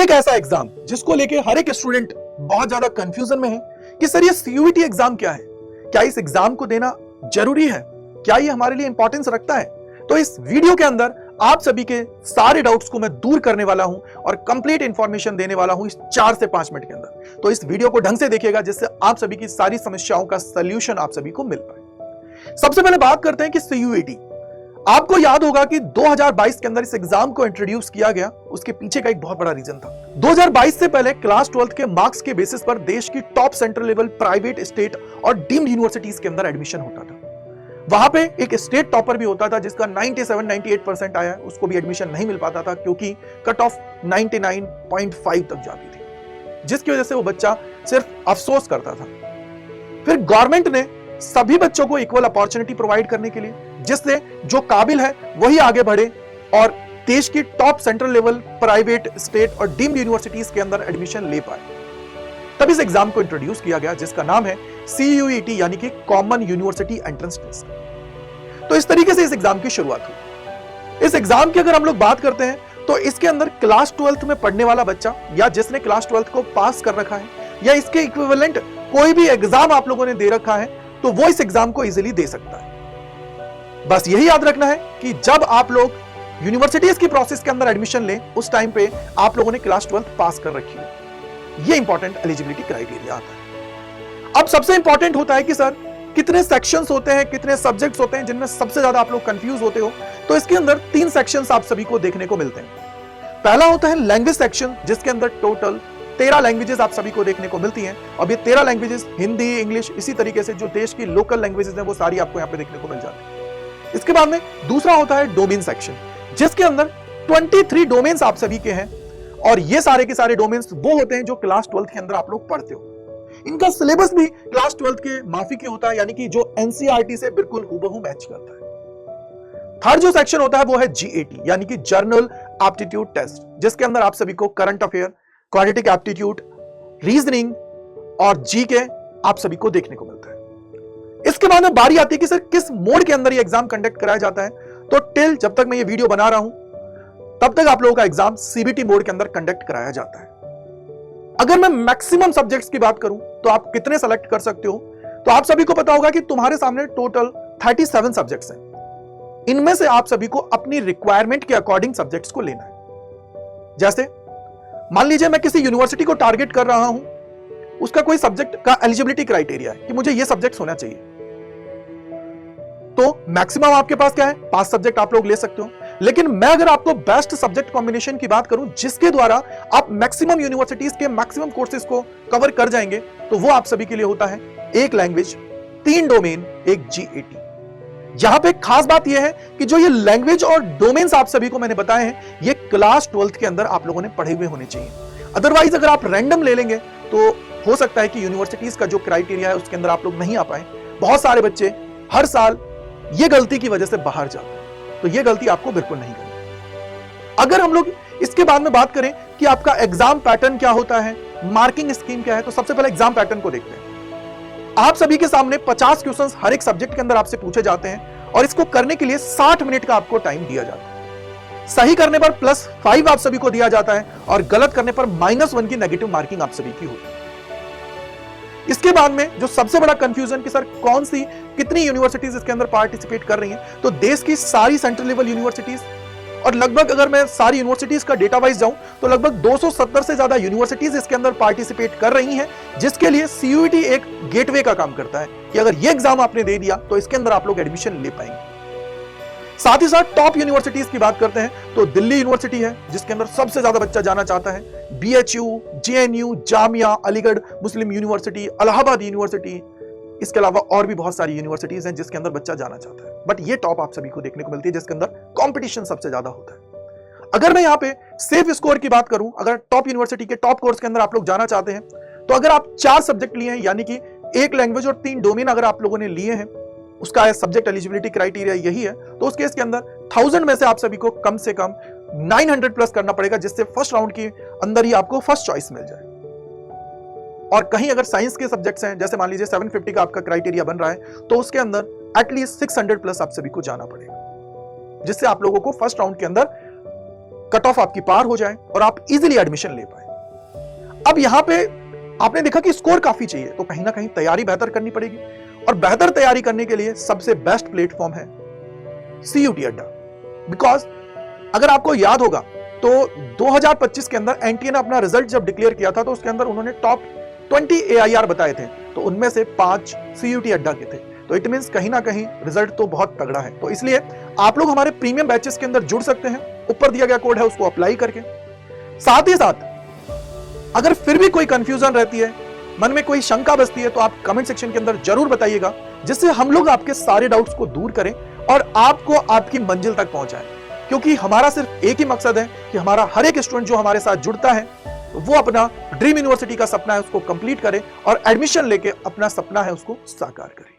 एक ऐसा एग्जाम जिसको लेके हर एक स्टूडेंट बहुत ज्यादा कंफ्यूजन में है कि सर ये सीयूईटी एग्जाम क्या है, क्या इस एग्जाम को देना जरूरी है, क्या ये हमारे लिए इंपॉर्टेंस रखता है। तो इस वीडियो के अंदर आप सभी के सारे डाउट्स को मैं दूर करने वाला हूं और कंप्लीट इंफॉर्मेशन देने वाला हूं इस 4 से 5 मिनट के अंदर। तो इस वीडियो को ढंग से देखिएगा जिससे आप सभी की सारी समस्याओं का सलूशन आप सभी को मिल पाए। सबसे पहले बात करते हैं कि सीयूईटी, आपको याद होगा कि 2022 के अंदर इस एग्जाम को इंट्रोड्यूस किया गया, उसके पीछे का एक बहुत बड़ा रीजन था। 2022 से पहले क्लास 12 के मार्क्स के बेसिस पर देश की top central level private, state और डीम्ड यूनिवर्सिटीज के अंदर एडमिशन होता था। वहां पे एक स्टेट टॉपर भी होता था जिसका 97-98% आया, उसको भी एडमिशन नहीं मिल पाता था क्योंकि कट ऑफ 99.5 तक जाती थी, जिसकी वजह से वो बच्चा सिर्फ अफसोस करता था। फिर गवर्नमेंट ने सभी बच्चों को इक्वल अपॉर्चुनिटी प्रोवाइड करने के लिए, जिससे जो काबिल है वही आगे बढ़े और देश की top central level private, state और डीम्ड यूनिवर्सिटीज के अंदर एडमिशन ले पाए, तब इस एग्जाम को इंट्रोड्यूस किया गया जिसका नाम है सीयूईटी यानी कि कॉमन यूनिवर्सिटी एंट्रेंस टेस्ट। तो इस तरीके से इस एग्जाम की शुरुआत हुई। इस एग्जाम की अगर हम लोग बात करते हैं तो इसके अंदर क्लास 12 में पढ़ने वाला बच्चा या जिसने क्लास 12 को पास कर रखा है या इसके इक्विवेलेंट कोई भी एग्जाम आप लोगों ने दे रखा है तो वो इस एग्जाम को इजीली दे सकता है। बस यही याद रखना है कि जब आप लोग यूनिवर्सिटीज की प्रोसेस के अंदर एडमिशन लें उस टाइम पे आप लोगों ने क्लास 12 पास कर रखी है, ये इंपॉर्टेंट एलिजिबिलिटी क्राइटेरिया आता है। अब सबसे इंपॉर्टेंट होता है कि सर कितने सेक्शंस होते हैं, कितने सब्जेक्ट्स होते हैं जिनमें सबसे ज्यादा आप लोग कंफ्यूज होते हो। तो इसके अंदर 3 सेक्शंस आप सभी को देखने को मिलते हैं। पहला होता है लैंग्वेज सेक्शन, जिसके अंदर टोटल 13 लैंग्वेजेस आप सभी को देखने को मिलती हैं। अब ये 13 लैंग्वेजेस हिंदी, इंग्लिश, इसी तरीके से जो देश की लोकल लैंग्वेजेस हैं वो सारी आपको यहाँ पे देखने को मिल जाती है। इसके बाद में दूसरा होता है डोमेन सेक्शन, जिसके अंदर 23 डोमेन्स आप सभी के हैं और ये सारे के सारे डोमेन्स वो होते हैं जो क्लास 12 के अंदर आप लोग पढ़ते हो। इनका सिलेबस भी क्लास 12 के माफिक होता है, यानी कि जो एनसीईआरटी से बिल्कुल हूबहू मैच करता है। थर्ड जो सेक्शन होता है वो है जीएटी यानी कि जनरल एप्टीट्यूड टेस्ट, जिसके अंदर आप सभी को current affair, quadratic aptitude, reasoning और जीके आप सभी को देखने को मिलता है। इसके बाद में बारी आती है कि सर किस मोड के अंदर ये एग्जाम कंडक्ट कराया जाता है। तो टिल जब तक मैं ये वीडियो बना रहा हूं तब तक आप लोगों का एग्जाम सीबीटी मोड के अंदर कंडक्ट कराया जाता है। अगर मैं मैक्सिमम सब्जेक्ट्स की बात करूं तो आप कितने सेलेक्ट कर सकते हो, तो आप सभी को पता होगा कि तुम्हारे सामने टोटल 37 सब्जेक्ट्स हैं। इनमें से आप सभी को अपनी रिक्वायरमेंट के अकॉर्डिंग सब्जेक्ट्स को लेना है। जैसे मान लीजिए मैं किसी यूनिवर्सिटी को टारगेट कर रहा हूं, उसका कोई सब्जेक्ट का एलिजिबिलिटी क्राइटेरिया है कि मुझे ये सब्जेक्ट होना चाहिए, तो मैक्सिमम आपके पास क्या है, 5 सब्जेक्ट आप लोग ले सकते हो। लेकिन मैं अगर आपको बेस्ट सब्जेक्ट कॉम्बिनेशन की बात करूं जिसके द्वारा आप मैक्सिमम यूनिवर्सिटीज के मैक्सिमम कोर्सेज को कवर कर जाएंगे, तो वो आप सभी के लिए होता है 1 लैंग्वेज, 3 डोमेन, 1 जीएटी। यहां पे खास बात यह है कि जो ये लैंग्वेज और डोमेन्स आप सभी को मैंने बताए हैं ये क्लास 12 के अंदर आप लोगों ने पढ़े हुए होने चाहिए। अदरवाइज अगर आप रैंडम ले लेंगे तो हो सकता है कि यूनिवर्सिटीज का जो क्राइटेरिया है उसके अंदर आप लोग नहीं आ पाए। बहुत सारे बच्चे हर साल ये गलती की वजह से बाहर जाते हैं, तो ये गलती आपको बिल्कुल नहीं करनी। अगर हम लोग इसके बाद में बात करें कि आपका एग्जाम पैटर्न क्या होता है, मार्किंग स्कीम क्या है, तो सबसे पहले एग्जाम पैटर्न को देखते हैं। आप सभी के सामने 50 क्वेश्चंस हर एक सब्जेक्ट के अंदर आपसे पूछे जाते हैं और इसको करने के लिए 60 मिनट का आपको टाइम दिया जाता है। सही करने पर +5 आप सभी को दिया जाता है और गलत करने पर -1 की नेगेटिव मार्किंग आप सभी की होती है। इसके बाद में जो सबसे बड़ा कंफ्यूजन कि सर कौन सी कितनी यूनिवर्सिटीज इसके अंदर पार्टिसिपेट कर रही हैं, तो देश की सारी सेंट्रल लेवल यूनिवर्सिटीज और लगभग अगर मैं सारी यूनिवर्सिटीज का डेटा वाइज जाऊं तो लगभग 270 से ज्यादा यूनिवर्सिटीज इसके अंदर पार्टिसिपेट कर रही हैं, जिसके लिए सीयूईटी एक गेटवे का काम करता है कि अगर ये एग्जाम आपने दे दिया तो इसके अंदर आप लोग एडमिशन ले पाएंगे। साथ ही साथ टॉप यूनिवर्सिटीज की बात करते हैं तो दिल्ली यूनिवर्सिटी है जिसके अंदर सबसे ज्यादा बच्चा जाना चाहता है, बीएचयू, जेएनयू, जामिया, अलीगढ़ मुस्लिम यूनिवर्सिटी, इलाहाबाद यूनिवर्सिटी, इसके अलावा और भी बहुत सारी यूनिवर्सिटीज हैं जिसके अंदर बच्चा जाना चाहता है। बट ये टॉप आप सभी को देखने को मिलती है जिसके अंदर कंपटीशन सबसे ज्यादा होता है। अगर मैं यहाँ पे सेफ स्कोर की बात करूं, अगर टॉप यूनिवर्सिटी के टॉप कोर्स के अंदर आप लोग जाना चाहते हैं तो अगर आप 4 सब्जेक्ट लिए हैं यानी कि 1 लैंग्वेज और 3 डोमेन अगर आप लोगों ने लिए हैं, उसका सब्जेक्ट एलिजिबिलिटी क्राइटेरिया यही है, तो उस केस के अंदर 1000 में से आप सभी को कम से कम 900 प्लस करना पड़ेगा, जिससे फर्स्ट राउंड के अंदर ही आपको फर्स्ट चॉइस मिल जाए। और कहीं अगर साइंस के सब्जेक्ट्स हैं, जैसे मान लीजिए 750 का आपका क्राइटेरिया बन रहा है, तो उसके अंदर एटलीस्ट 600 प्लस आप सभी को जाना पड़ेगा, जिससे आप लोगों को फर्स्ट राउंड के अंदर कट ऑफ आपकी पार हो जाए और आप इजीली एडमिशन ले पाए। अब यहां पे आपने देखा कि स्कोर काफी चाहिए, तो कहीं ना कहीं तैयारी बेहतर करनी पड़ेगी, और बेहतर तैयारी करने के लिए सबसे बेस्ट प्लेटफॉर्म है CUET अड्डा। बिकॉज अगर आपको याद होगा तो 2025 के अंदर एनटीए ने अपना रिजल्ट जब डिक्लेयर किया था तो उसके अंदर उन्होंने टॉप 20 AIR बताए थे, तो उनमें से 5 CUET अड्डा के थे। तो इट मींस कहीं ना कहीं रिजल्ट तो बहुत तगड़ा है। तो इसलिए आप लोग हमारे प्रीमियम बैचेस के अंदर जुड़ सकते हैं, ऊपर दिया गया कोड है उसको अप्लाई करके। साथ ही साथ अगर फिर भी कोई कंफ्यूजन रहती है, मन में कोई शंका बसती है, तो आप कमेंट सेक्शन के अंदर जरूर बताइएगा, जिससे हम लोग आपके सारे डाउट्स को दूर करें और आपको आपकी मंजिल तक पहुंचाएं। क्योंकि हमारा सिर्फ एक ही मकसद है कि हमारा हर एक स्टूडेंट जो हमारे साथ जुड़ता है वो अपना ड्रीम यूनिवर्सिटी का सपना है उसको कंप्लीट करे और एडमिशन लेके अपना सपना है उसको साकार करे।